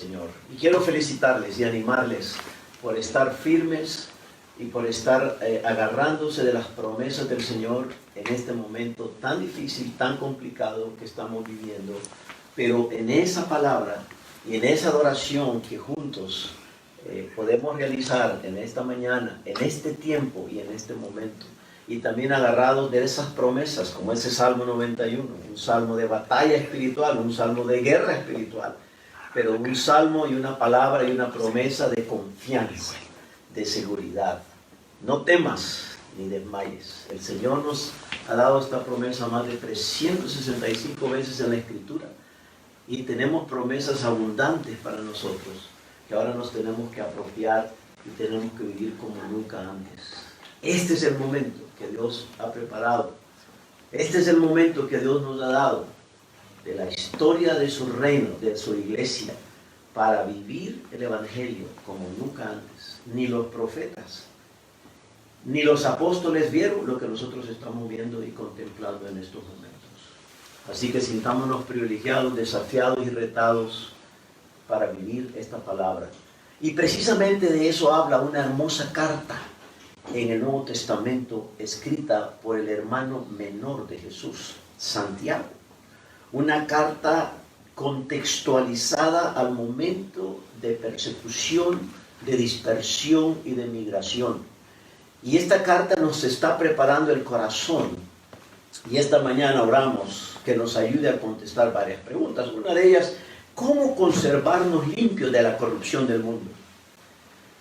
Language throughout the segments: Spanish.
Señor. Y quiero felicitarles y animarles por estar firmes y por estar agarrándose de las promesas del Señor en este momento tan difícil, tan complicado que estamos viviendo. Pero en esa palabra y en esa adoración que juntos podemos realizar en esta mañana, en este tiempo y en este momento, y también agarrados de esas promesas, como ese Salmo 91, un salmo de batalla espiritual, un salmo de guerra espiritual, pero un salmo y una palabra y una promesa de confianza, de seguridad. No temas ni desmayes. El Señor nos ha dado esta promesa más de 365 veces en la Escritura, y tenemos promesas abundantes para nosotros, que ahora nos tenemos que apropiar y tenemos que vivir como nunca antes. Este es el momento que Dios ha preparado. Este es el momento que Dios nos ha dado de la historia de su reino, de su iglesia, para vivir el Evangelio como nunca antes. Ni los profetas, ni los apóstoles vieron lo que nosotros estamos viendo y contemplando en estos momentos. Así que sintámonos privilegiados, desafiados y retados para vivir esta palabra. Y precisamente de eso habla una hermosa carta en el Nuevo Testamento, escrita por el hermano menor de Jesús, Santiago. Una carta contextualizada al momento de persecución, de dispersión y de migración. Y esta carta nos está preparando el corazón. Y esta mañana oramos que nos ayude a contestar varias preguntas. Una de ellas, ¿cómo conservarnos limpios de la corrupción del mundo?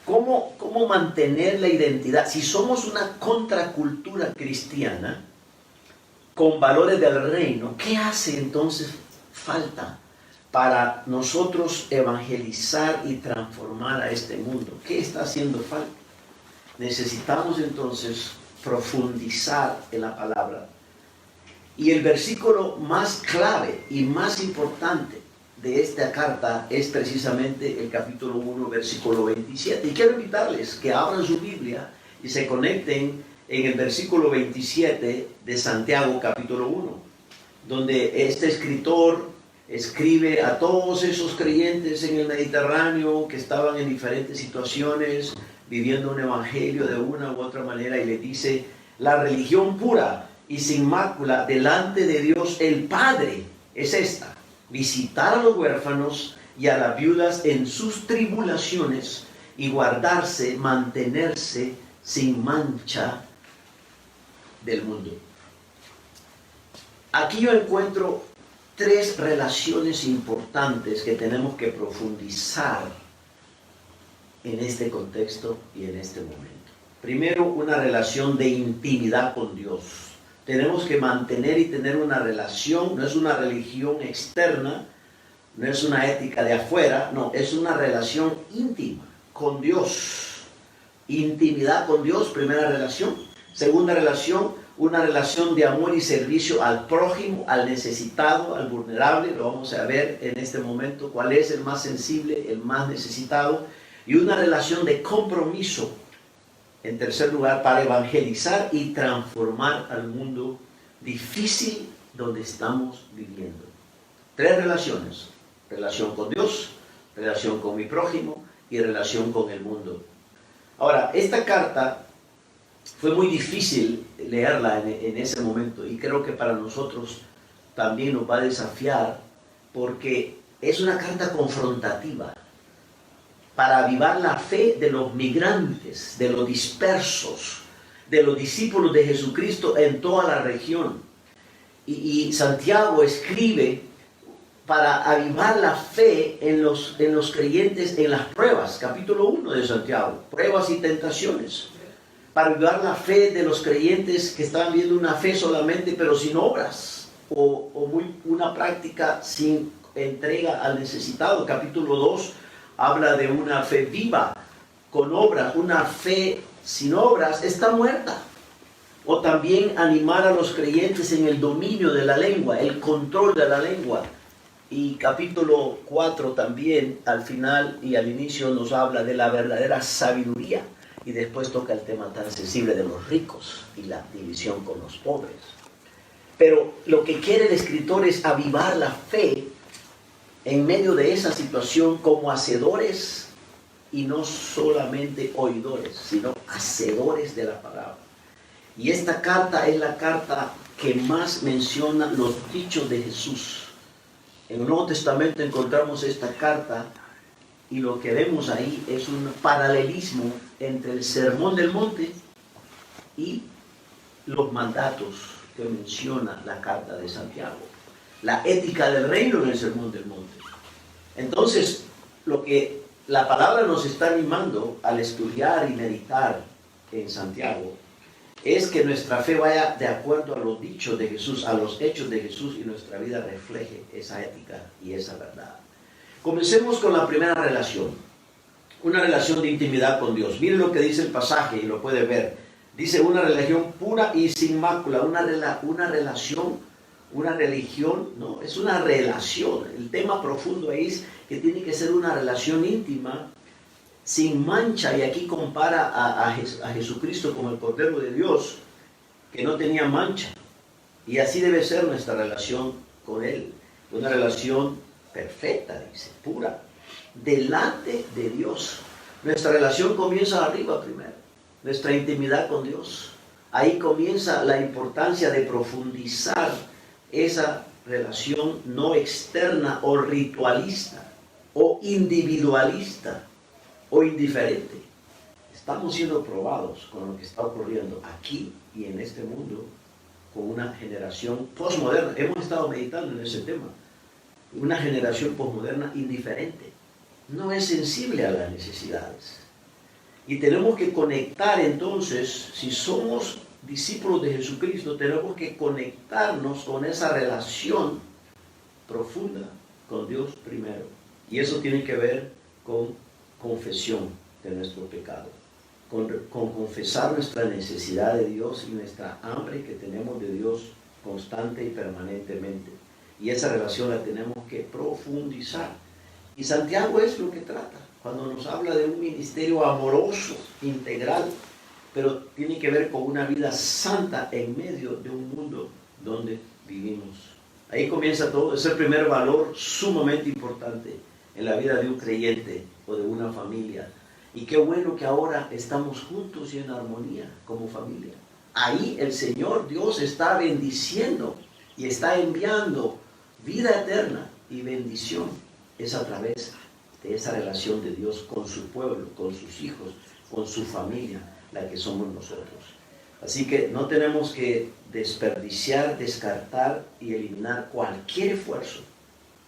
¿Cómo mantener la identidad? Si somos una contracultura cristiana con valores del reino, ¿qué hace entonces falta para nosotros evangelizar y transformar a este mundo? ¿Qué está haciendo falta? Necesitamos entonces profundizar en la palabra. Y el versículo más clave y más importante de esta carta es precisamente el capítulo 1, versículo 27. Y quiero invitarles que abran su Biblia y se conecten en el versículo 27 de Santiago, capítulo 1, donde este escritor escribe a todos esos creyentes en el Mediterráneo que estaban en diferentes situaciones, viviendo un evangelio de una u otra manera, y le dice: la religión pura y sin mácula delante de Dios el Padre es esta: visitar a los huérfanos y a las viudas en sus tribulaciones y guardarse, mantenerse sin mancha del mundo. Aquí yo encuentro tres relaciones importantes que tenemos que profundizar en este contexto y en este momento. Primero, una relación de intimidad con Dios. Tenemos que mantener y tener una relación, no es una religión externa, no es una ética de afuera, no, es una relación íntima con Dios. Intimidad con Dios, primera relación. Segunda relación, una relación de amor y servicio al prójimo, al necesitado, al vulnerable. Lo vamos a ver en este momento, cuál es el más sensible, el más necesitado. Y una relación de compromiso, en tercer lugar, para evangelizar y transformar al mundo difícil donde estamos viviendo. Tres relaciones: relación con Dios, relación con mi prójimo y relación con el mundo. Ahora, esta carta fue muy difícil leerla en ese momento, y creo que para nosotros también nos va a desafiar, porque es una carta confrontativa para avivar la fe de los migrantes, de los dispersos, de los discípulos de Jesucristo en toda la región. Y Santiago escribe para avivar la fe en los creyentes en las pruebas. Capítulo 1 de Santiago, pruebas y tentaciones. Para avivar la fe de los creyentes que están viendo una fe solamente, pero sin obras, o una práctica sin entrega al necesitado. Capítulo 2 habla de una fe viva, con obras. Una fe sin obras está muerta. O también animar a los creyentes en el dominio de la lengua, el control de la lengua. Y capítulo 4 también, al final y al inicio, nos habla de la verdadera sabiduría. Y después toca el tema tan sensible de los ricos y la división con los pobres. Pero lo que quiere el escritor es avivar la fe en medio de esa situación como hacedores y no solamente oidores, sino hacedores de la palabra. Y esta carta es la carta que más menciona los dichos de Jesús. En el Nuevo Testamento encontramos esta carta y lo que vemos ahí es un paralelismo entre el Sermón del Monte y los mandatos que menciona la carta de Santiago. La ética del reino en el Sermón del Monte. Entonces, lo que la palabra nos está animando al estudiar y meditar en Santiago es que nuestra fe vaya de acuerdo a los dichos de Jesús, a los hechos de Jesús, y nuestra vida refleje esa ética y esa verdad. Comencemos con la primera relación, una relación de intimidad con Dios. Miren lo que dice el pasaje y lo puede ver. Dice una religión pura y sin mácula, una relación, una religión, no, es una relación. El tema profundo ahí es que tiene que ser una relación íntima, sin mancha, y aquí compara a Jesucristo como el Cordero de Dios, que no tenía mancha. Y así debe ser nuestra relación con Él, una relación perfecta, dice, pura, delante de Dios. Nuestra relación comienza arriba primero, nuestra intimidad con Dios. Ahí comienza la importancia de profundizar esa relación no externa o ritualista o individualista o indiferente. Estamos siendo probados con lo que está ocurriendo aquí y en este mundo con una generación postmoderna. Hemos estado meditando en ese tema. Una generación postmoderna indiferente. No es sensible a las necesidades. Y tenemos que conectar entonces, si somos discípulos de Jesucristo, tenemos que conectarnos con esa relación profunda con Dios primero. Y eso tiene que ver con confesión de nuestro pecado, con confesar nuestra necesidad de Dios y nuestra hambre que tenemos de Dios constante y permanentemente. Y esa relación la tenemos que profundizar. Y Santiago es lo que trata, cuando nos habla de un ministerio amoroso, integral, pero tiene que ver con una vida santa en medio de un mundo donde vivimos. Ahí comienza todo, es el primer valor sumamente importante en la vida de un creyente o de una familia. Y qué bueno que ahora estamos juntos y en armonía como familia. Ahí el Señor Dios está bendiciendo y está enviando vida eterna y bendición. Es a través de esa relación de Dios con su pueblo, con sus hijos, con su familia, la que somos nosotros. Así que no tenemos que desperdiciar, descartar y eliminar cualquier esfuerzo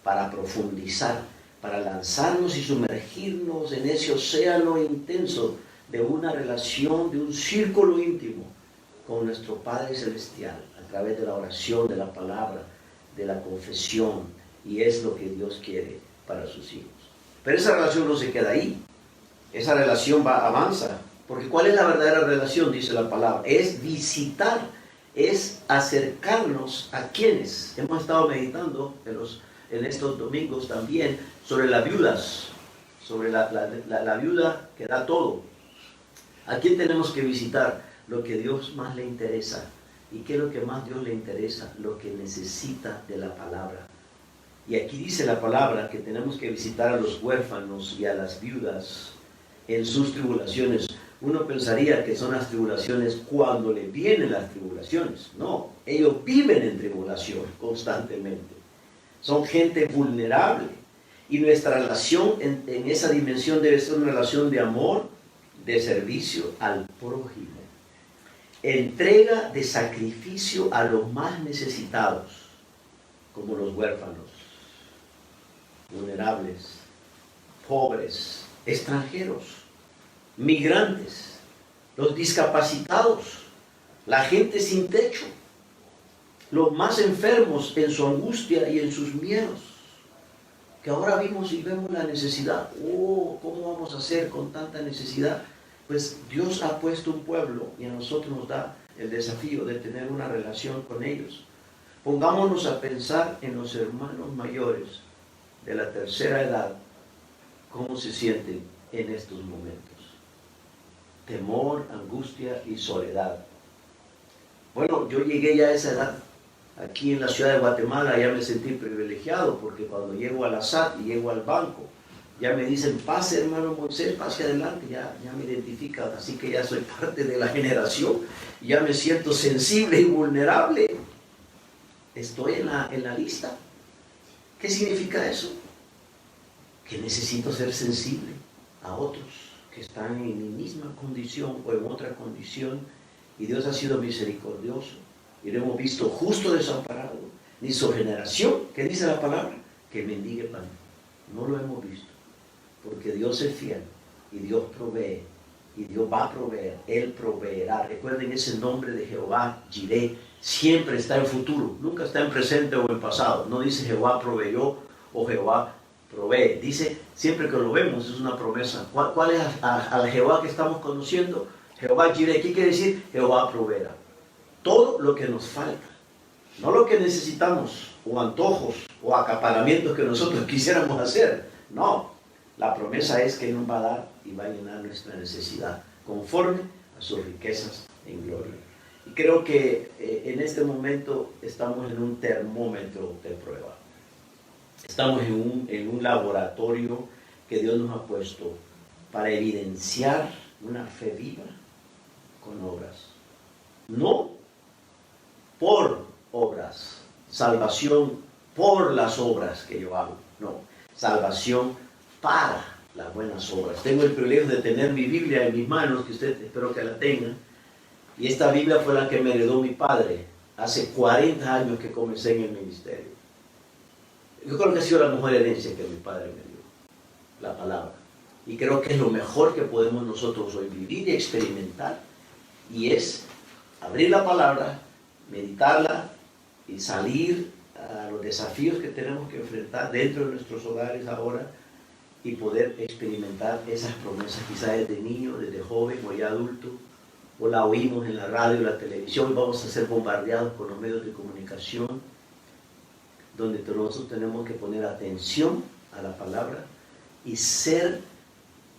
para profundizar, para lanzarnos y sumergirnos en ese océano intenso de una relación, de un círculo íntimo con nuestro Padre Celestial, a través de la oración, de la palabra, de la confesión, y es lo que Dios quiere para sus hijos. Pero esa relación no se queda ahí, esa relación avanza, porque ¿cuál es la verdadera relación? Dice la palabra, es visitar, es acercarnos a quienes. Hemos estado meditando en estos domingos también sobre las viudas, sobre la viuda que da todo. ¿A quién tenemos que visitar? Lo que Dios más le interesa. ¿Y qué es lo que más Dios le interesa? Lo que necesita de la palabra. Y aquí dice la palabra que tenemos que visitar a los huérfanos y a las viudas en sus tribulaciones. Uno pensaría que son las tribulaciones cuando le vienen las tribulaciones. No, ellos viven en tribulación constantemente. Son gente vulnerable. Y nuestra relación en esa dimensión debe ser una relación de amor, de servicio al prójimo. Entrega de sacrificio a los más necesitados, como los huérfanos, vulnerables, pobres, extranjeros, migrantes, los discapacitados, la gente sin techo, los más enfermos en su angustia y en sus miedos, que ahora vemos la necesidad. ¿Cómo vamos a hacer con tanta necesidad? Pues Dios ha puesto un pueblo y a nosotros nos da el desafío de tener una relación con ellos. Pongámonos a pensar en los hermanos mayores de la tercera edad, cómo se sienten en estos momentos. Temor, angustia y soledad. Bueno, yo llegué ya a esa edad, Aquí en la ciudad de Guatemala ya me sentí privilegiado porque cuando llego a la SAT y llego al banco, ya me dicen, pase hermano Moisés, pase adelante, ya me identifican, así que ya soy parte de la generación, ya me siento sensible y vulnerable. Estoy en la lista. ¿Qué significa eso? Que necesito ser sensible a otros que están en mi misma condición o en otra condición, y Dios ha sido misericordioso y lo hemos visto justo desamparado, ni su generación, que dice la palabra, que mendigue pan. No lo hemos visto, porque Dios es fiel y Dios provee y Dios va a proveer, Él proveerá. Recuerden ese nombre de Jehová, Jireh, siempre está en futuro, nunca está en presente o en pasado. No dice Jehová proveyó o Jehová provee, dice siempre que lo vemos, es una promesa. ¿Cuál es a la Jehová que estamos conociendo? Jehová Jireh. ¿Qué quiere decir? Jehová proveerá todo lo que nos falta, no lo que necesitamos o antojos o acaparamientos que nosotros quisiéramos hacer. No, la promesa es que nos va a dar y va a llenar nuestra necesidad conforme a sus riquezas en gloria. Y creo que en este momento estamos en un termómetro de prueba. Estamos en un laboratorio que Dios nos ha puesto para evidenciar una fe viva con obras. No por obras, salvación por las obras que yo hago, no, salvación para las buenas obras. Tengo el privilegio de tener mi Biblia en mis manos, que usted espero que la tengan, y esta Biblia fue la que me heredó mi padre hace 40 años que comencé en el ministerio. Yo creo que ha sido la mejor herencia que mi padre me dio, la palabra, y creo que es lo mejor que podemos nosotros hoy vivir y experimentar, y es abrir la palabra, meditarla y salir a los desafíos que tenemos que enfrentar dentro de nuestros hogares ahora y poder experimentar esas promesas, quizás desde niño, desde joven o ya adulto, o la oímos en la radio, en la televisión, vamos a ser bombardeados por los medios de comunicación, donde nosotros tenemos que poner atención a la palabra y ser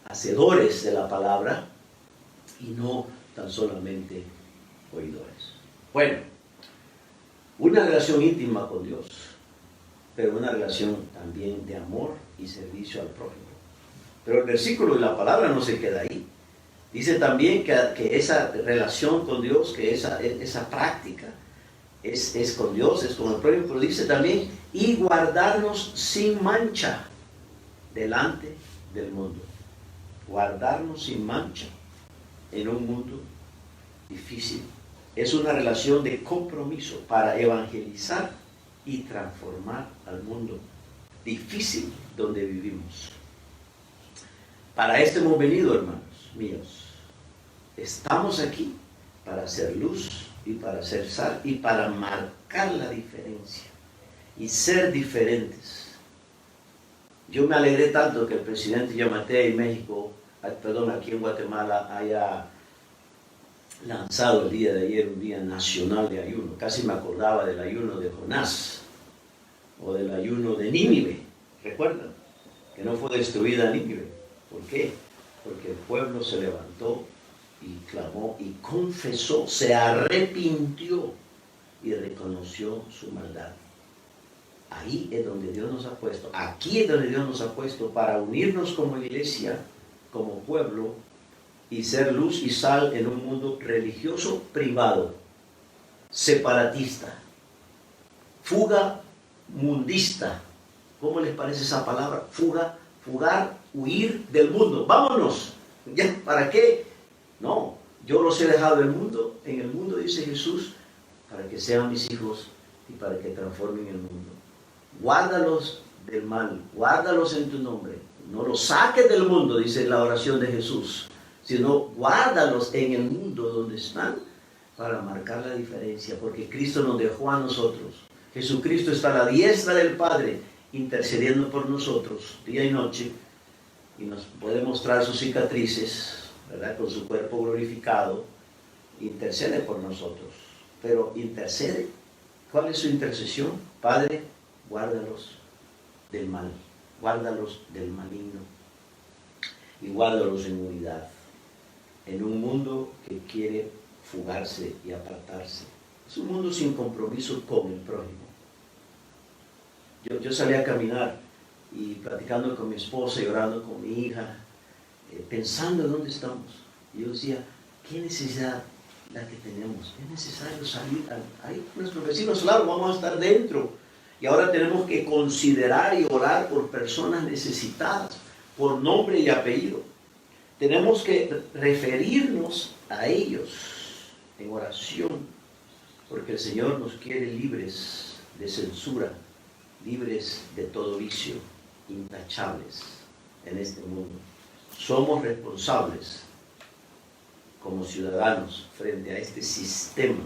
hacedores de la palabra y no tan solamente oidores. Bueno, una relación íntima con Dios, pero una relación también de amor y servicio al prójimo. Pero el versículo de la palabra no se queda ahí. Dice también que esa relación con Dios, que esa práctica es con Dios, es con el prójimo, pero dice también, y guardarnos sin mancha delante del mundo. Guardarnos sin mancha en un mundo difícil. Es una relación de compromiso para evangelizar y transformar al mundo difícil donde vivimos. Para esto hemos venido, hermanos míos. Estamos aquí para hacer luz y para hacer sal y para marcar la diferencia y ser diferentes. Yo me alegré tanto que el presidente Yamatei en México, aquí en Guatemala, haya lanzado el día de ayer un día nacional de ayuno. Casi me acordaba del ayuno de Jonás o del ayuno de Nínive. ¿Recuerdan? Que no fue destruida Nínive. ¿Por qué? Porque el pueblo se levantó y clamó y confesó, se arrepintió y reconoció su maldad. Ahí es donde Dios nos ha puesto, aquí es donde Dios nos ha puesto para unirnos como iglesia, como pueblo, y ser luz y sal en un mundo religioso privado, separatista, fuga mundista. ¿Cómo les parece esa palabra? Fugar, huir del mundo. ¡Vámonos! ¿Ya? ¿Para qué? No, yo los he dejado en el mundo, dice Jesús, para que sean mis hijos y para que transformen el mundo. Guárdalos del mal, guárdalos en tu nombre. No los saques del mundo, dice la oración de Jesús, sino guárdalos en el mundo donde están para marcar la diferencia, porque Cristo nos dejó a nosotros. Jesucristo está a la diestra del Padre, intercediendo por nosotros día y noche, y nos puede mostrar sus cicatrices, ¿verdad? Con su cuerpo glorificado, intercede por nosotros. Pero intercede, ¿cuál es su intercesión? Padre, guárdalos del mal, guárdalos del maligno, y guárdalos en unidad, en un mundo que quiere fugarse y apartarse. Es un mundo sin compromiso con el prójimo. Yo salí a caminar y platicando con mi esposa y orando con mi hija, pensando en dónde estamos. Y yo decía, ¿qué necesidad la que tenemos? Es necesario salir. Hay nuestros vecinos, claro, vamos a estar dentro. Y ahora tenemos que considerar y orar por personas necesitadas, por nombre y apellido. Tenemos que referirnos a ellos en oración, porque el Señor nos quiere libres de censura, libres de todo vicio, intachables en este mundo. Somos responsables como ciudadanos frente a este sistema,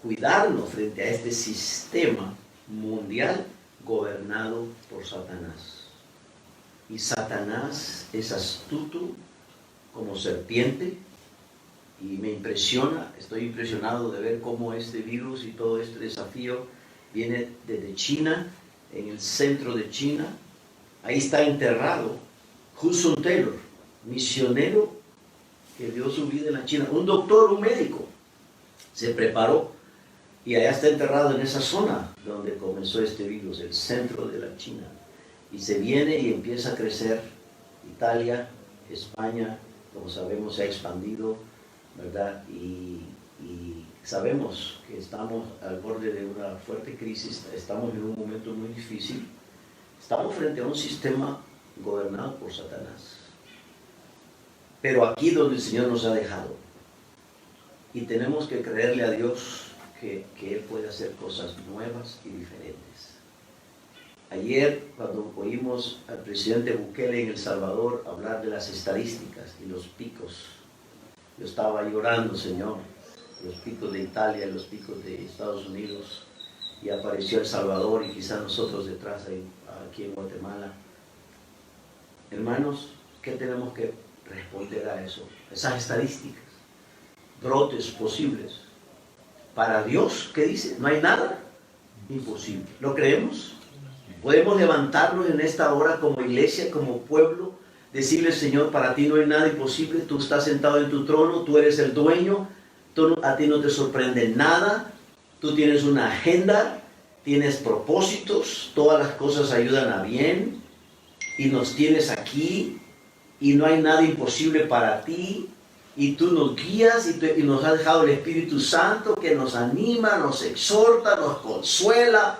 cuidarnos frente a este sistema mundial gobernado por Satanás. Y Satanás es astuto como serpiente, y me impresiona, estoy impresionado de ver cómo este virus y todo este desafío viene desde China, en el centro de China. Ahí está enterrado Hudson Taylor, misionero que dio su vida en la China, un doctor, un médico, se preparó y allá está enterrado en esa zona donde comenzó este virus, el centro de la China, y se viene y empieza a crecer. Italia, España, como sabemos, se ha expandido, ¿verdad? Y sabemos que estamos al borde de una fuerte crisis, estamos en un momento muy difícil, estamos frente a un sistema gobernado por Satanás. Pero aquí donde el Señor nos ha dejado, y tenemos que creerle a Dios que Él puede hacer cosas nuevas y diferentes. Ayer, cuando oímos al presidente Bukele en El Salvador hablar de las estadísticas y los picos, yo estaba llorando, Señor, los picos de Italia, los picos de Estados Unidos, y apareció El Salvador y quizás nosotros detrás, aquí en Guatemala. Hermanos, ¿qué tenemos que responder a eso? Esas estadísticas, brotes posibles. Para Dios, ¿qué dice? No hay nada imposible. ¿Lo creemos? Podemos levantarnos en esta hora como iglesia, como pueblo, decirle, Señor, para ti no hay nada imposible, tú estás sentado en tu trono, tú eres el dueño, a ti no te sorprende nada, tú tienes una agenda, tienes propósitos, todas las cosas ayudan a bien, y nos tienes aquí, y no hay nada imposible para ti, y tú nos guías, y nos has dejado el Espíritu Santo que nos anima, nos exhorta, nos consuela,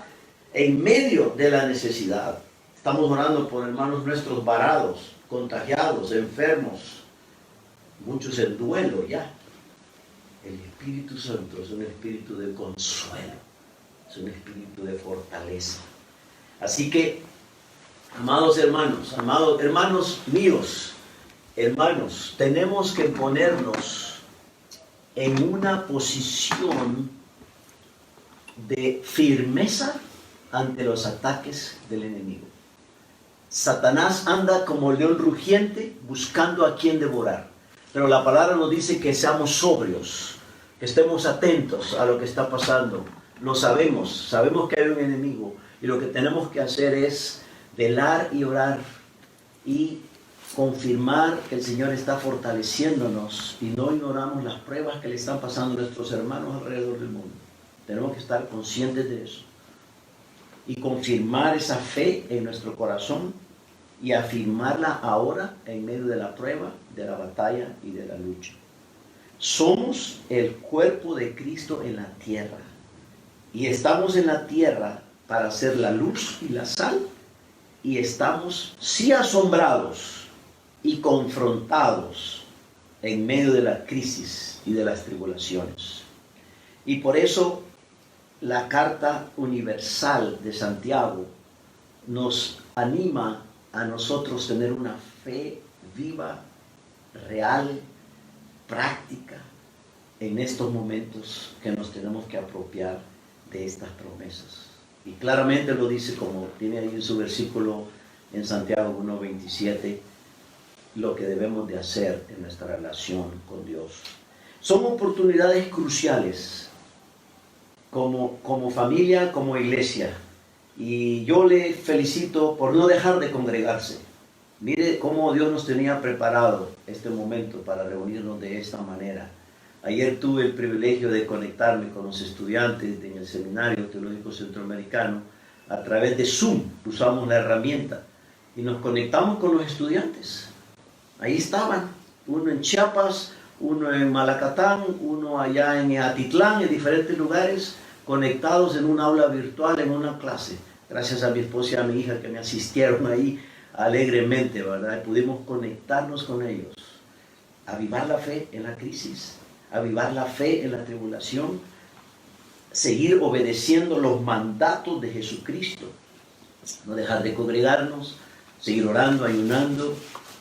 en medio de la necesidad. Estamos orando por hermanos nuestros varados, contagiados, enfermos, muchos en duelo ya. El Espíritu Santo es un espíritu de consuelo, es un espíritu de fortaleza. Así que, amados hermanos míos, hermanos, tenemos que ponernos en una posición de firmeza ante los ataques del enemigo. Satanás anda como león rugiente buscando a quien devorar, pero la palabra nos dice que seamos sobrios, que estemos atentos a lo que está pasando. Lo sabemos que hay un enemigo, y lo que tenemos que hacer es velar y orar y confirmar que el Señor está fortaleciéndonos, y no ignoramos las pruebas que le están pasando a nuestros hermanos alrededor del mundo. Tenemos que estar conscientes de eso y confirmar esa fe en nuestro corazón y afirmarla ahora en medio de la prueba, de la batalla y de la lucha. Somos el cuerpo de Cristo en la tierra, y estamos en la tierra para ser la luz y la sal, y estamos sí asombrados y confrontados en medio de la crisis y de las tribulaciones. Y por eso la carta universal de Santiago nos anima a nosotros tener una fe viva, real, práctica en estos momentos que nos tenemos que apropiar de estas promesas. Y claramente lo dice, como tiene ahí en su versículo en Santiago 1:27, lo que debemos de hacer en nuestra relación con Dios. Son oportunidades cruciales como familia, como iglesia, y yo le felicito por no dejar de congregarse. Mire cómo Dios nos tenía preparado este momento para reunirnos de esta manera. Ayer tuve el privilegio de conectarme con los estudiantes en el Seminario Teológico Centroamericano a través de Zoom. Usamos la herramienta y nos conectamos con los estudiantes. Ahí estaban, uno en Chiapas, uno en Malacatán, uno allá en Atitlán, en diferentes lugares, conectados en un aula virtual, en una clase. Gracias a mi esposa y a mi hija que me asistieron ahí alegremente, ¿verdad? Y pudimos conectarnos con ellos. Avivar la fe en la crisis, avivar la fe en la tribulación, seguir obedeciendo los mandatos de Jesucristo, no dejar de congregarnos, seguir orando, ayunando,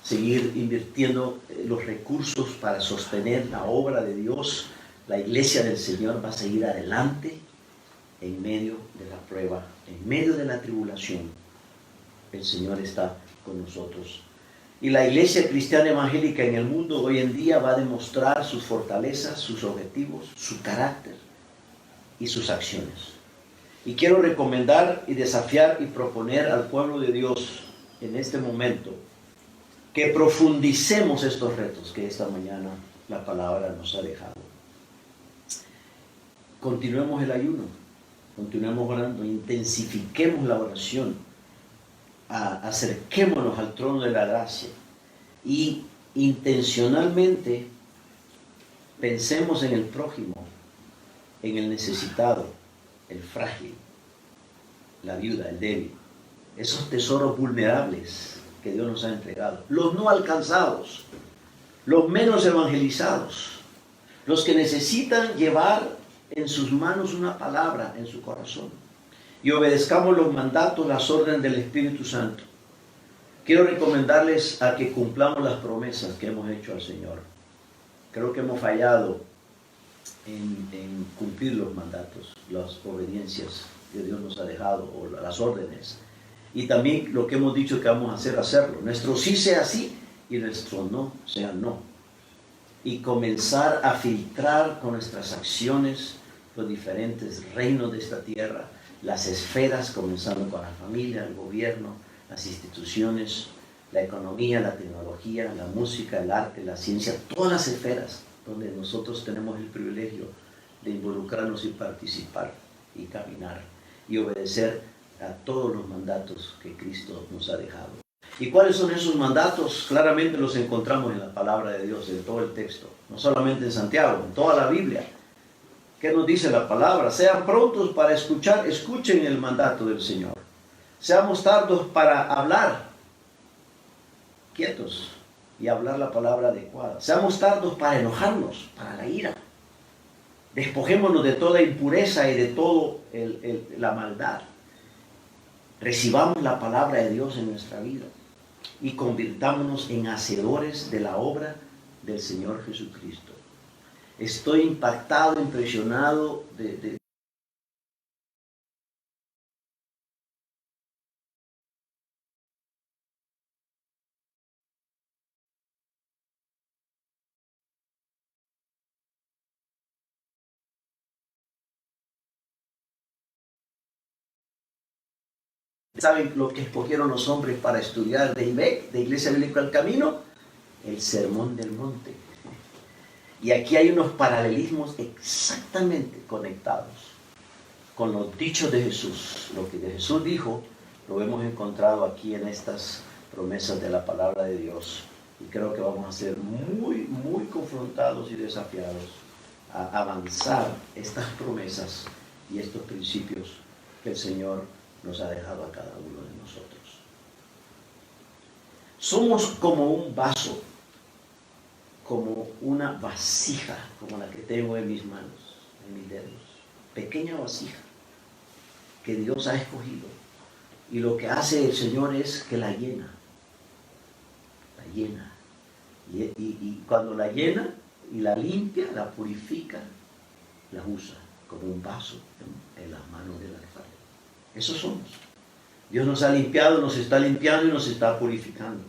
seguir invirtiendo los recursos para sostener la obra de Dios. La iglesia del Señor va a seguir adelante en medio de la prueba, en medio de la tribulación. El Señor está con nosotros. Y la iglesia cristiana evangélica en el mundo hoy en día va a demostrar sus fortalezas, sus objetivos, su carácter y sus acciones. Y quiero recomendar y desafiar y proponer al pueblo de Dios en este momento que profundicemos estos retos que esta mañana la palabra nos ha dejado. Continuemos el ayuno, continuemos orando, intensifiquemos la oración, acerquémonos al trono de la gracia y intencionalmente pensemos en el prójimo, en el necesitado, el frágil, la viuda, el débil, esos tesoros vulnerables que Dios nos ha entregado, los no alcanzados, los menos evangelizados, los que necesitan llevar en sus manos una palabra en su corazón. Y obedezcamos los mandatos, las órdenes del Espíritu Santo. Quiero recomendarles a que cumplamos las promesas que hemos hecho al Señor. Creo que hemos fallado en cumplir los mandatos, las obediencias que Dios nos ha dejado, o las órdenes. Y también lo que hemos dicho que vamos a hacer, hacerlo. Nuestro sí sea sí y nuestro no sea no. Y comenzar a filtrar con nuestras acciones los diferentes reinos de esta tierra, las esferas, comenzando con la familia, el gobierno, las instituciones, la economía, la tecnología, la música, el arte, la ciencia, todas las esferas donde nosotros tenemos el privilegio de involucrarnos y participar y caminar y obedecer a todos los mandatos que Cristo nos ha dejado. ¿Y cuáles son esos mandatos? Claramente los encontramos en la palabra de Dios, en todo el texto, no solamente en Santiago, en toda la Biblia. ¿Qué nos dice la palabra? Sean prontos para escuchar, escuchen el mandato del Señor. Seamos tardos para hablar, quietos y hablar la palabra adecuada. Seamos tardos para enojarnos, para la ira. Despojémonos de toda impureza y de toda la maldad. Recibamos la palabra de Dios en nuestra vida y convirtámonos en hacedores de la obra del Señor Jesucristo. Estoy impactado, impresionado ¿Saben lo que escogieron los hombres para estudiar de IBEC, de Iglesia Bíblica del Camino? El Sermón del Monte. Y aquí hay unos paralelismos exactamente conectados con los dichos de Jesús. Lo que de Jesús dijo, lo hemos encontrado aquí en estas promesas de la palabra de Dios. Y creo que vamos a ser muy, muy confrontados y desafiados a avanzar estas promesas y estos principios que el Señor nos ha dejado a cada uno de nosotros. Somos como un vaso, como una vasija, como la que tengo en mis manos, en mis dedos. Pequeña vasija que Dios ha escogido. Y lo que hace el Señor es que la llena. La llena. Y cuando la llena y la limpia, la purifica, la usa como un vaso en las manos del alfarero. Eso somos. Dios nos ha limpiado, nos está limpiando y nos está purificando.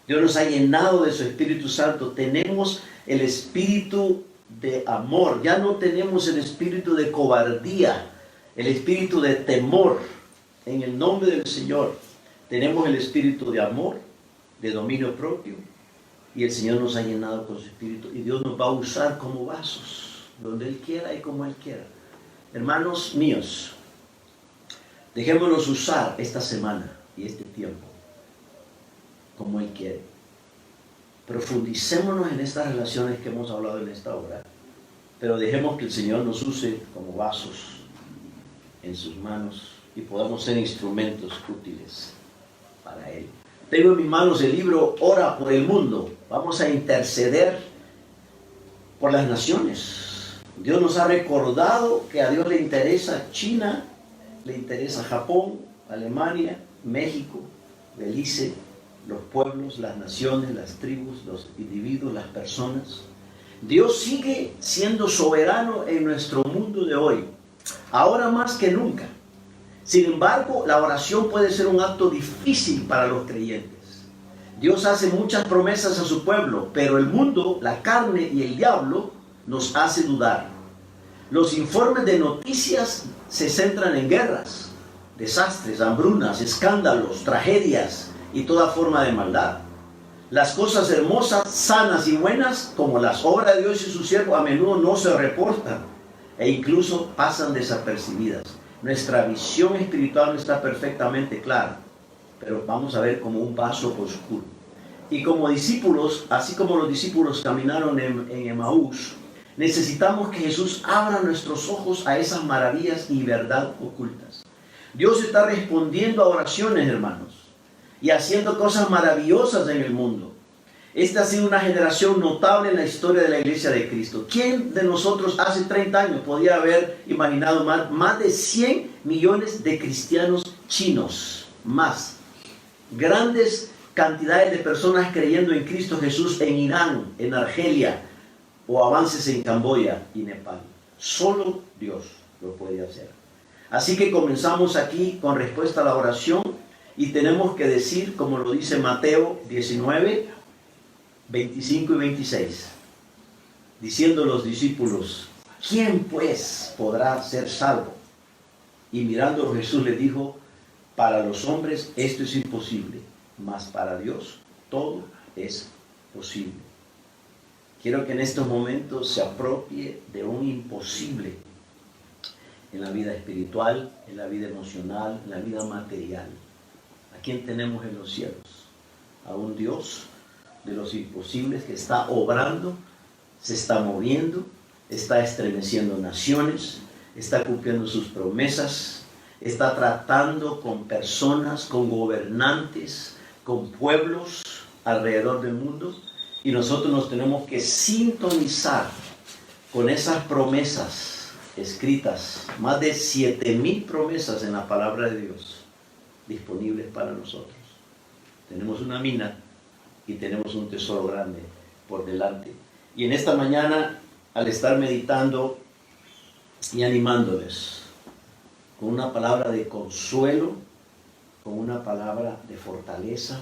Dios nos ha llenado de su Espíritu Santo. Tenemos el espíritu de amor. Ya no tenemos el espíritu de cobardía, el espíritu de temor. En el nombre del Señor tenemos el espíritu de amor, de dominio propio y el Señor nos ha llenado con su Espíritu y Dios nos va a usar como vasos, donde Él quiera y como Él quiera. Hermanos míos, dejémonos usar esta semana y este tiempo como Él quiere. Profundicémonos en estas relaciones que hemos hablado en esta hora, pero dejemos que el Señor nos use como vasos en sus manos y podamos ser instrumentos útiles para Él. Tengo en mis manos el libro Ora por el Mundo. Vamos a interceder por las naciones. Dios nos ha recordado que a Dios le interesa China, le interesa Japón, Alemania, México, Belice, los pueblos, las naciones, las tribus, los individuos, las personas. Dios sigue siendo soberano en nuestro mundo de hoy, ahora más que nunca. Sin embargo, la oración puede ser un acto difícil para los creyentes. Dios hace muchas promesas a su pueblo, pero el mundo, la carne y el diablo nos hace dudar. Los informes de noticias se centran en guerras, desastres, hambrunas, escándalos, tragedias y toda forma de maldad. Las cosas hermosas, sanas y buenas, como las obras de Dios y su siervo, a menudo no se reportan e incluso pasan desapercibidas. Nuestra visión espiritual no está perfectamente clara, pero vamos a ver como un vaso oscuro. Y como discípulos, así como los discípulos caminaron en Emaús, necesitamos que Jesús abra nuestros ojos a esas maravillas y verdad ocultas. Dios está respondiendo a oraciones, hermanos, y haciendo cosas maravillosas en el mundo. Esta ha sido una generación notable en la historia de la Iglesia de Cristo. ¿Quién de nosotros hace 30 años podía haber imaginado más de 100 millones de cristianos chinos? Más. Grandes cantidades de personas creyendo en Cristo Jesús en Irán, en Argelia, o avances en Camboya y Nepal. Solo Dios lo puede hacer. Así que comenzamos aquí con respuesta a la oración y tenemos que decir, como lo dice Mateo 19, 25 y 26, diciendo los discípulos: ¿quién pues podrá ser salvo? Y mirando Jesús le dijo: para los hombres esto es imposible, mas para Dios todo es posible. Quiero que en estos momentos se apropie de un imposible en la vida espiritual, en la vida emocional, en la vida material. ¿A quién tenemos en los cielos? A un Dios de los imposibles que está obrando, se está moviendo, está estremeciendo naciones, está cumpliendo sus promesas, está tratando con personas, con gobernantes, con pueblos alrededor del mundo, y nosotros nos tenemos que sintonizar con esas promesas escritas, más de 7,000 promesas en la palabra de Dios disponibles para nosotros. Tenemos una mina y tenemos un tesoro grande por delante. Y en esta mañana, al estar meditando y animándoles con una palabra de consuelo, con una palabra de fortaleza,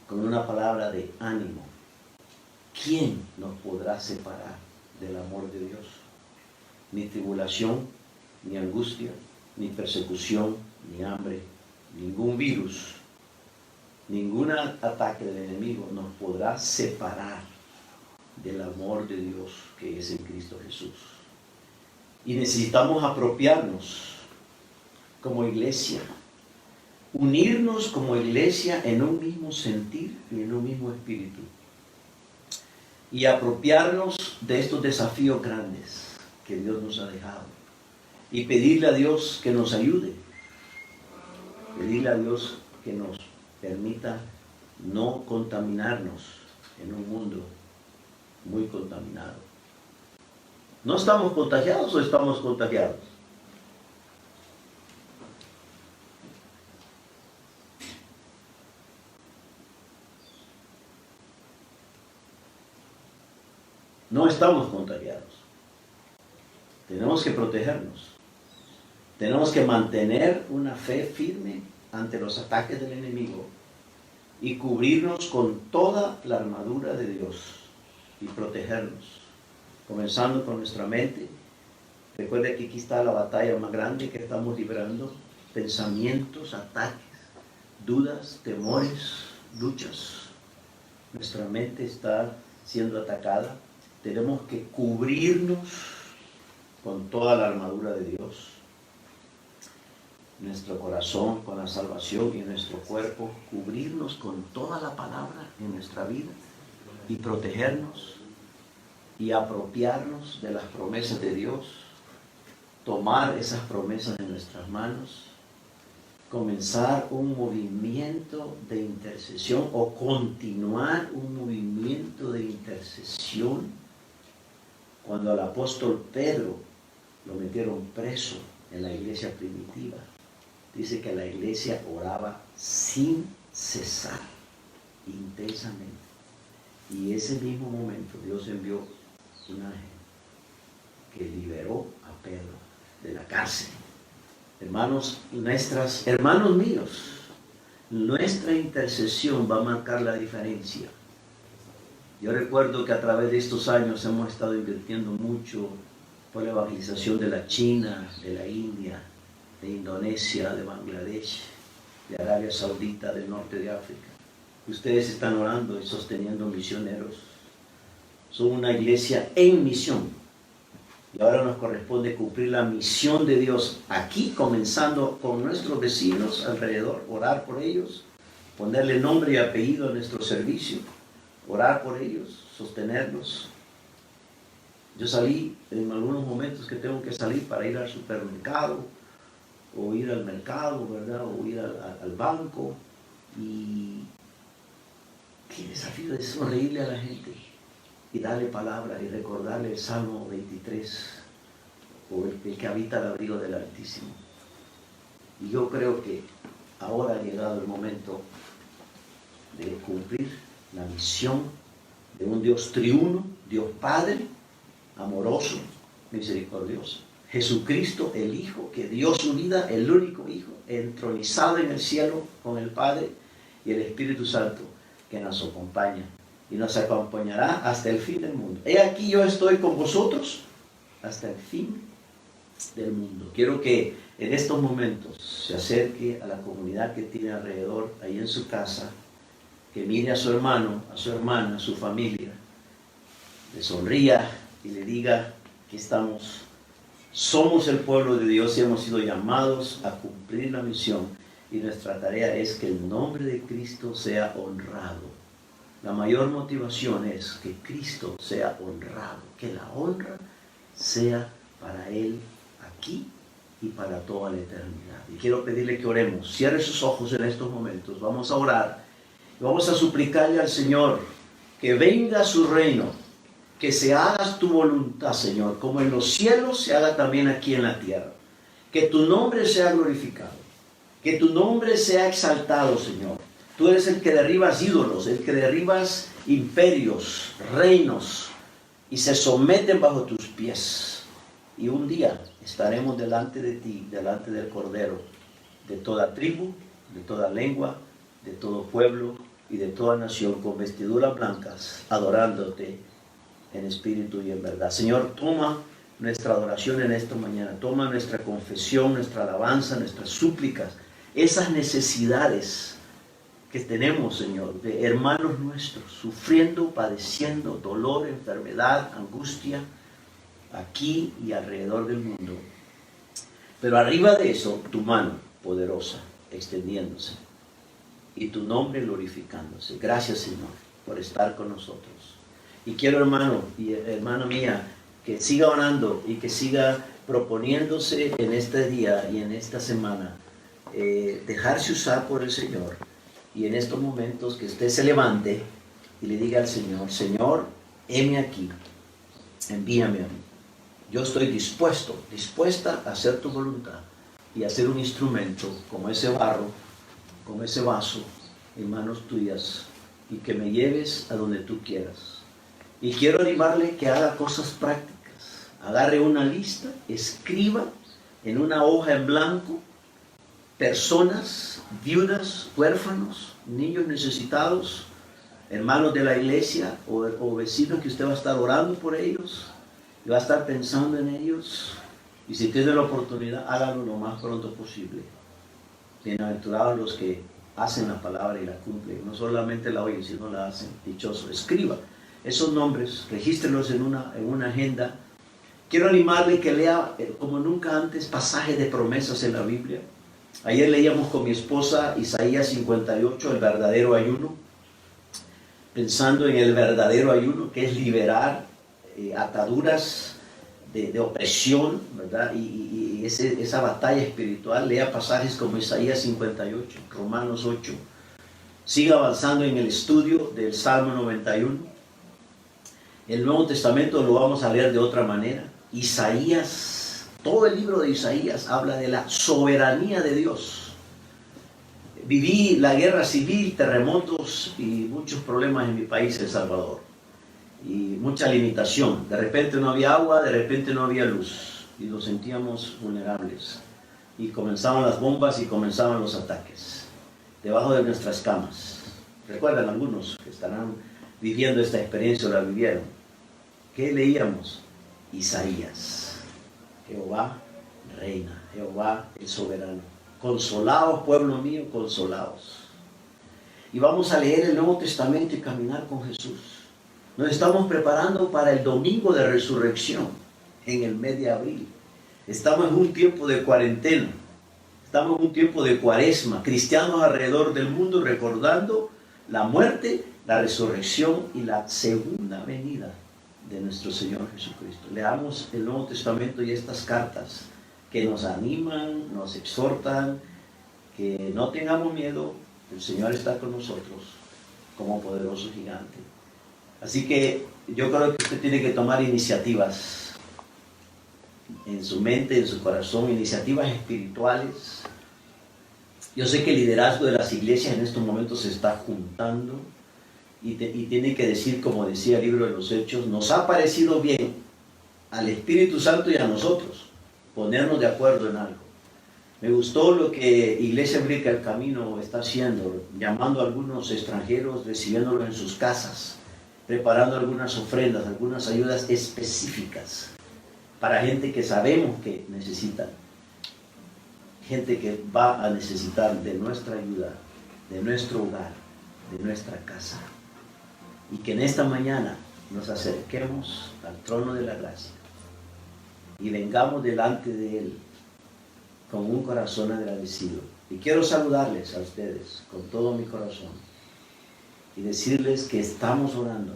con una palabra de ánimo, ¿quién nos podrá separar del amor de Dios? Ni tribulación, ni angustia, ni persecución, ni hambre, ningún virus, ningún ataque del enemigo nos podrá separar del amor de Dios que es en Cristo Jesús. Y necesitamos apropiarnos como iglesia, unirnos como iglesia en un mismo sentir y en un mismo espíritu, y apropiarnos de estos desafíos grandes que Dios nos ha dejado, y pedirle a Dios que nos ayude, pedirle a Dios que nos permita no contaminarnos en un mundo muy contaminado. ¿No estamos contagiados o estamos contagiados? No estamos contagiados. Tenemos que protegernos. Tenemos que mantener una fe firme ante los ataques del enemigo y cubrirnos con toda la armadura de Dios y protegernos, comenzando con nuestra mente. Recuerde que aquí está la batalla más grande que estamos librando: pensamientos, ataques, dudas, temores, luchas. nuestra mente está siendo atacada. Tenemos que cubrirnos con toda la armadura de Dios, nuestro corazón con la salvación y nuestro cuerpo, cubrirnos con toda la palabra en nuestra vida y protegernos y apropiarnos de las promesas de Dios, tomar esas promesas en nuestras manos, comenzar un movimiento de intercesión o continuar un movimiento de intercesión. Cuando al apóstol Pedro lo metieron preso en la iglesia primitiva, dice que la iglesia oraba sin cesar, intensamente. Y ese mismo momento Dios envió un ángel que liberó a Pedro de la cárcel. Hermanos, hermanos míos, nuestra intercesión va a marcar la diferencia. Yo recuerdo que a través de estos años hemos estado invirtiendo mucho por la evangelización de la China, de la India, de Indonesia, de Bangladesh, de Arabia Saudita, del norte de África. Ustedes están orando y sosteniendo misioneros. Son una iglesia en misión. Y ahora nos corresponde cumplir la misión de Dios aquí, comenzando con nuestros vecinos alrededor, orar por ellos, ponerle nombre y apellido a nuestro servicio, orar por ellos, sostenerlos. Yo salí en algunos momentos que tengo que salir para ir al supermercado, o ir al mercado, ¿verdad? O ir al banco. Y qué desafío es sonreírle a la gente y darle palabra y recordarle el Salmo 23, o el que habita al abrigo del Altísimo. Y yo creo que ahora ha llegado el momento de cumplir la misión de un Dios triuno, Dios Padre, amoroso, misericordioso. Jesucristo, el Hijo, que dio su vida, el único Hijo, entronizado en el cielo con el Padre, y el Espíritu Santo, que nos acompaña y nos acompañará hasta el fin del mundo. He aquí yo estoy con vosotros hasta el fin del mundo. Quiero que en estos momentos se acerque a la comunidad que tiene alrededor, ahí en su casa, que mire a su hermano, a su hermana, a su familia, le sonría y le diga que somos el pueblo de Dios y hemos sido llamados a cumplir la misión, y nuestra tarea es que el nombre de Cristo sea honrado. La mayor motivación es que Cristo sea honrado, que la honra sea para Él aquí y para toda la eternidad. Y quiero pedirle que oremos. Cierre sus ojos en estos momentos. Vamos a orar. Vamos a suplicarle al Señor que venga su reino, que se haga tu voluntad, Señor, como en los cielos se haga también aquí en la tierra. Que tu nombre sea glorificado, que tu nombre sea exaltado, Señor. Tú eres el que derribas ídolos, el que derribas imperios, reinos, y se someten bajo tus pies. Y un día estaremos delante de ti, delante del Cordero, de toda tribu, de toda lengua, de todo pueblo y de toda nación, con vestiduras blancas, adorándote en espíritu y en verdad. Señor, toma nuestra adoración en esta mañana, toma nuestra confesión, nuestra alabanza, nuestras súplicas, esas necesidades que tenemos, Señor, de hermanos nuestros, sufriendo, padeciendo dolor, enfermedad, angustia, aquí y alrededor del mundo. Pero arriba de eso, tu mano poderosa, extendiéndose, y tu nombre glorificándose. Gracias, Señor, por estar con nosotros. Y quiero, hermano y hermana mía, que siga orando y que siga proponiéndose en este día y en esta semana, dejarse usar por el Señor. Y en estos momentos que usted se levante y le diga al Señor: Señor, heme aquí, envíame a mí. Yo estoy dispuesta a hacer tu voluntad y a ser un instrumento como ese barro, como ese vaso en manos tuyas, y que me lleves a donde tú quieras. Y quiero animarle que haga cosas prácticas. Agarre una lista, escriba en una hoja en blanco personas, viudas, huérfanos, niños necesitados, hermanos de la iglesia o vecinos que usted va a estar orando por ellos, y va a estar pensando en ellos. Y si tiene la oportunidad, hágalo lo más pronto posible. Bienaventurados los que hacen la palabra y la cumplen. No solamente la oyen, sino la hacen. Dichoso. Escriba esos nombres, regístrelos en una agenda. Quiero animarle que lea como nunca antes pasajes de promesas en la Biblia. Ayer leíamos con mi esposa Isaías 58, el verdadero ayuno, pensando en el verdadero ayuno, que es liberar ataduras de opresión, ¿verdad? Y esa batalla espiritual. Lea pasajes como Isaías 58, Romanos 8. Siga avanzando en el estudio del Salmo 91. El Nuevo Testamento lo vamos a leer de otra manera. Isaías, todo el libro de Isaías habla de la soberanía de Dios. Viví la guerra civil, terremotos y muchos problemas en mi país, El Salvador. Y mucha limitación. De repente no había agua, de repente no había luz. Y nos sentíamos vulnerables. Y comenzaban las bombas y comenzaban los ataques. Debajo de nuestras camas. ¿Recuerdan algunos que estarán viviendo esta experiencia o la vivieron? ¿Qué leíamos? Isaías. Jehová reina, Jehová el soberano. Consolaos, pueblo mío, consolaos. Y vamos a leer el Nuevo Testamento y caminar con Jesús. Nos estamos preparando para el domingo de resurrección en el mes de abril. Estamos en un tiempo de cuarentena. Estamos en un tiempo de cuaresma. Cristianos alrededor del mundo recordando la muerte, la resurrección y la segunda venida de nuestro Señor Jesucristo. Leamos el Nuevo Testamento y estas cartas que nos animan, nos exhortan, que no tengamos miedo. El Señor está con nosotros como poderoso gigante. Así que yo creo que usted tiene que tomar iniciativas en su mente, en su corazón, iniciativas espirituales. Yo sé que el liderazgo de las iglesias en estos momentos se está juntando y tiene que decir, como decía el libro de los Hechos, nos ha parecido bien al Espíritu Santo y a nosotros ponernos de acuerdo en algo. Me gustó lo que Iglesia Bíblica El Camino está haciendo, llamando a algunos extranjeros, recibiéndolos en sus casas, preparando algunas ofrendas, algunas ayudas específicas para gente que sabemos que necesita, gente que va a necesitar de nuestra ayuda, de nuestro hogar, de nuestra casa. Y que en esta mañana nos acerquemos al trono de la gracia y vengamos delante de Él con un corazón agradecido. Y quiero saludarles a ustedes con todo mi corazón y decirles que estamos orando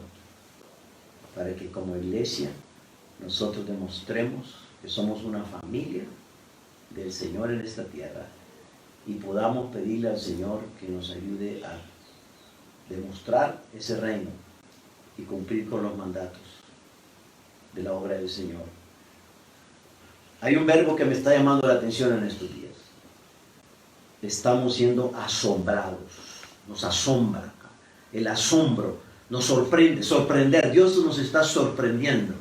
para que como iglesia nosotros demostremos que somos una familia del Señor en esta tierra y podamos pedirle al Señor que nos ayude a demostrar ese reino y cumplir con los mandatos de la obra del Señor. Hay un verbo que me está llamando la atención en estos días. Estamos siendo asombrados, nos asombra. El asombro nos sorprende, sorprender. Dios nos está sorprendiendo.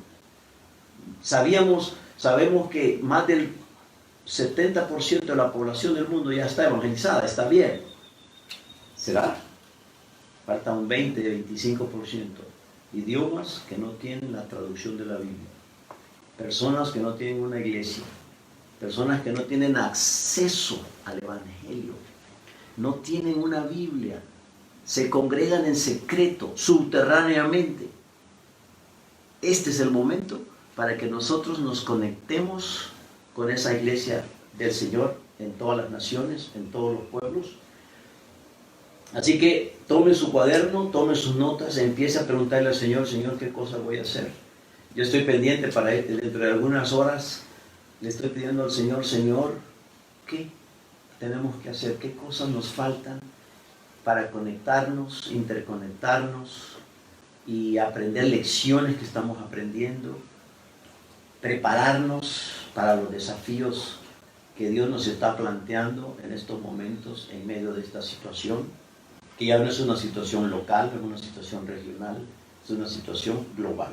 Sabemos que más del 70% de la población del mundo ya está evangelizada, está bien. ¿Será? Falta un 20-25%. Idiomas que no tienen la traducción de la Biblia. Personas que no tienen una iglesia. Personas que no tienen acceso al Evangelio. No tienen una Biblia. Se congregan en secreto, subterráneamente. Este es el momento para que nosotros nos conectemos con esa iglesia del Señor en todas las naciones, en todos los pueblos. Así que tome su cuaderno, tome sus notas, empiece a preguntarle al Señor, Señor, ¿qué cosa voy a hacer? Yo estoy pendiente para dentro de algunas horas, le estoy pidiendo al Señor, Señor, ¿qué tenemos que hacer? ¿Qué cosas nos faltan para conectarnos, interconectarnos y aprender lecciones que estamos aprendiendo? Prepararnos para los desafíos que Dios nos está planteando en estos momentos en medio de esta situación, que ya no es una situación local, no es una situación regional, es una situación global.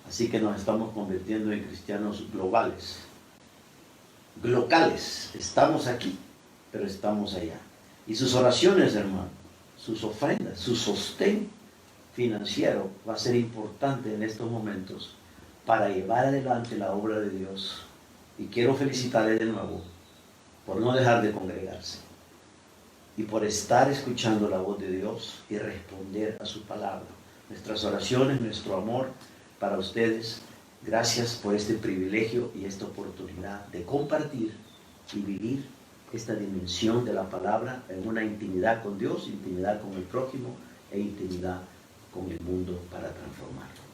Así que nos estamos convirtiendo en cristianos globales, locales. Estamos aquí, pero estamos allá. Y sus oraciones, hermano, sus ofrendas, su sostén financiero va a ser importante en estos momentos para llevar adelante la obra de Dios. Y quiero felicitarle de nuevo por no dejar de congregarse y por estar escuchando la voz de Dios y responder a su palabra. Nuestras oraciones, nuestro amor para ustedes. Gracias por este privilegio y esta oportunidad de compartir y vivir esta dimensión de la palabra en una intimidad con Dios, intimidad con el prójimo e intimidad con el mundo para transformarlo.